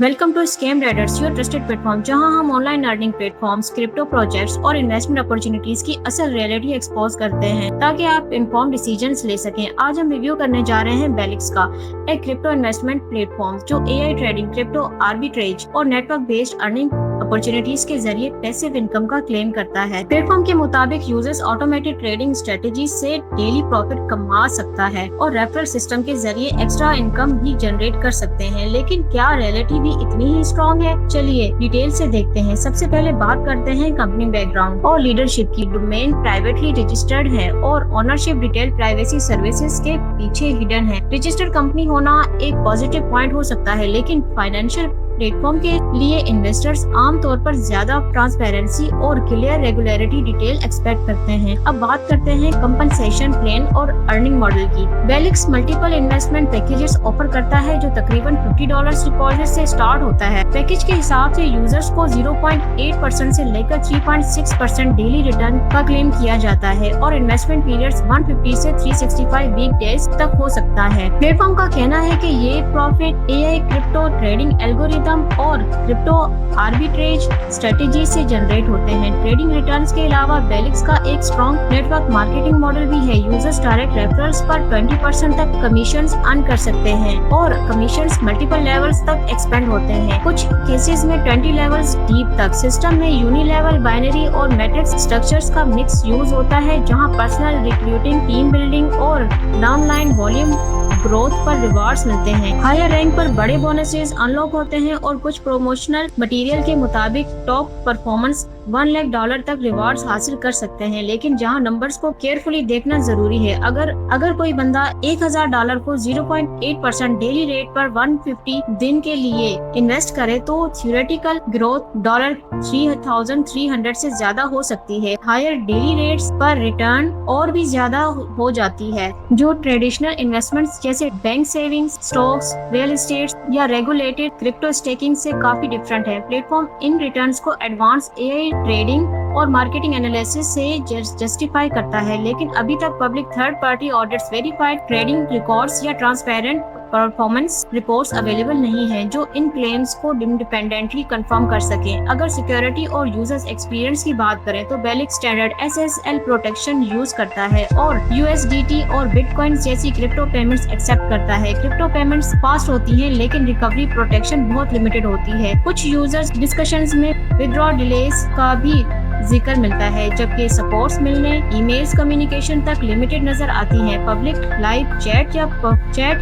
Welcome to Scam Riders, your trusted platform, जहां हम online earning platforms, crypto projects और investment opportunities की असल रियलिटी एक्सपोज करते हैं ताकि आप इन्फॉर्म डिसीजंस ले सकें। आज हम रिव्यू करने जा रहे हैं बेलिक्स का, एक क्रिप्टो इन्वेस्टमेंट प्लेटफॉर्म जो एआई ट्रेडिंग, क्रिप्टो आर्बिट्रेज और नेटवर्क बेस्ड अर्निंग अपॉर्चुनिटीज के जरिए पैसिव इनकम का क्लेम करता है। प्लेटफॉर्म के मुताबिक यूजर्स ऑटोमेटेड ट्रेडिंग स्ट्रेटेजी से डेली प्रॉफिट कमा सकता है और रेफरल सिस्टम के जरिए एक्स्ट्रा इनकम भी जनरेट कर सकते हैं। लेकिन क्या रियलिटी भी इतनी ही स्ट्रॉन्ग है? चलिए डिटेल से देखते हैं। सबसे पहले बात करते हैं कंपनी बैकग्राउंड और लीडरशिप की। डोमेन प्राइवेटली रजिस्टर्ड है और ओनरशिप डिटेल प्राइवेसी सर्विसेज के पीछे हिडन है। रजिस्टर्ड कंपनी होना एक पॉजिटिव पॉइंट हो सकता है, लेकिन फाइनेंशियल प्लेटफॉर्म के लिए इन्वेस्टर्स आमतौर पर ज्यादा ट्रांसपेरेंसी और क्लियर रेगुलरिटी डिटेल एक्सपेक्ट करते हैं। अब बात करते हैं कंपनसेशन प्लान और अर्निंग मॉडल की। बेलिक्स मल्टीपल इन्वेस्टमेंट पैकेजेस ऑफर करता है जो तकरीबन $50 डिपॉजिट से स्टार्ट होता है। पैकेज के हिसाब से यूजर्स को 0.8% से लेकर 3.6% डेली रिटर्न का क्लेम किया जाता है और इन्वेस्टमेंट पीरियड्स 150 से 365 वीक डेज तक हो सकता है। प्लेटफॉर्म का कहना है कि ये profit AI, crypto trading algorithm और क्रिप्टो आर्बिट्रेज स्ट्रेटेजी से जनरेट होते हैं। ट्रेडिंग रिटर्न्स के अलावा बेलिक्स का एक स्ट्रॉन्ग नेटवर्क मार्केटिंग मॉडल भी है। यूजर्स डायरेक्ट रेफरल्स पर 20% तक कमीशंस अर्न कर सकते हैं और कमीशंस मल्टीपल लेवल्स तक एक्सपेंड होते हैं, कुछ केसेस में 20 लेवल्स डीप तक। सिस्टम में यूनी लेवल, बाइनरी और मैट्रिक्स स्ट्रक्चर्स का मिक्स यूज होता है, जहां पर्सनल रिक्रूटिंग, टीम बिल्डिंग और डाउनलाइन वॉल्यूम ग्रोथ पर रिवार्ड्स मिलते हैं। हायर रैंक पर बड़े बोनसेस अनलॉक होते हैं और कुछ प्रमोशनल मटेरियल के मुताबिक टॉप परफॉर्मेंस $1 लाख तक रिवार्ड्स हासिल कर सकते हैं। लेकिन जहां नंबर्स को केयरफुली देखना जरूरी है। अगर कोई बंदा $1000 को 0.8% डेली रेट पर 150 दिन के लिए इन्वेस्ट करे तो थियोरेटिकल ग्रोथ $3,300 से ज्यादा हो सकती है। हायर डेली रेट्स पर रिटर्न और भी ज्यादा हो जाती है, जो ट्रेडिशनल इन्वेस्टमेंट्स जैसे bank savings, stocks, real estate या रेगुलेटेड क्रिप्टो स्टेकिंग से काफी डिफरेंट है। प्लेटफॉर्म इन रिटर्न्स को एडवांस एआई ट्रेडिंग और मार्केटिंग एनालिसिस से जस्टिफाई करता है, लेकिन अभी तक public third party audits, verified trading records या ट्रांसपेरेंट परफॉर्मेंस रिपोर्ट्स अवेलेबल नहीं हैं जो इन क्लेम्स को इंडिपेंडेंटली कंफर्म कर सकें। अगर सिक्योरिटी और यूजर्स एक्सपीरियंस की बात करें तो बेलिक्स स्टैंडर्ड SSL प्रोटेक्शन यूज करता है और USDT और बिटकॉइन जैसी क्रिप्टो पेमेंट्स एक्सेप्ट करता है। क्रिप्टो पेमेंट्स फास्ट होती हैं, लेकिन रिकवरी प्रोटेक्शन बहुत लिमिटेड होती है। कुछ यूजर्स डिस्कशंस में विथड्रॉ डिलेस का भी जिक्र मिलता है, जबकि सपोर्ट्स मिलने, ईमेल्स कम्युनिकेशन तक लिमिटेड नजर आती है। पब्लिक लाइव चैट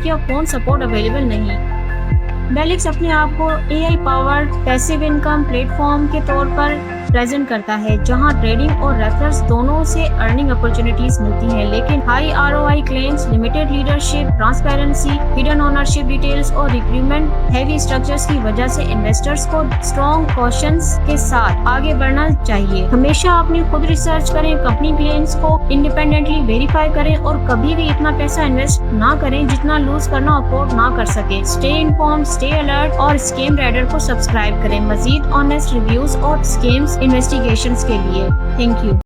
या फोन सपोर्ट अवेलेबल नहीं। बेलिक्स अपने आप को AI powered passive income platform के तौर पर प्रेजेंट करता है, जहां ट्रेडिंग और रेफरल्स दोनों से अर्निंग अपॉर्चुनिटीज मिलती हैं, लेकिन high ROI claims, limited leadership, transparency, hidden ownership details और रिक्रूटमेंट हैवी स्ट्रक्चर्स की वजह से इन्वेस्टर्स को स्ट्रॉन्ग कॉशंस के साथ आगे बढ़ना चाहिए। हमेशा अपनी खुद रिसर्च करें, कंपनी क्लेम्स को इंडिपेंडेंटली वेरीफाई करें और कभी भी इतना पैसा इन्वेस्ट ना करें जितना लूज करना अफोर्ड ना कर सके। स्टे इन्फॉर्म्ड, स्टे अलर्ट और स्कैम राइडर को सब्सक्राइब करें मजीद ऑनेस्ट रिव्यूज और स्कैम्स इन्वेस्टिगेशंस के लिए। Thank you.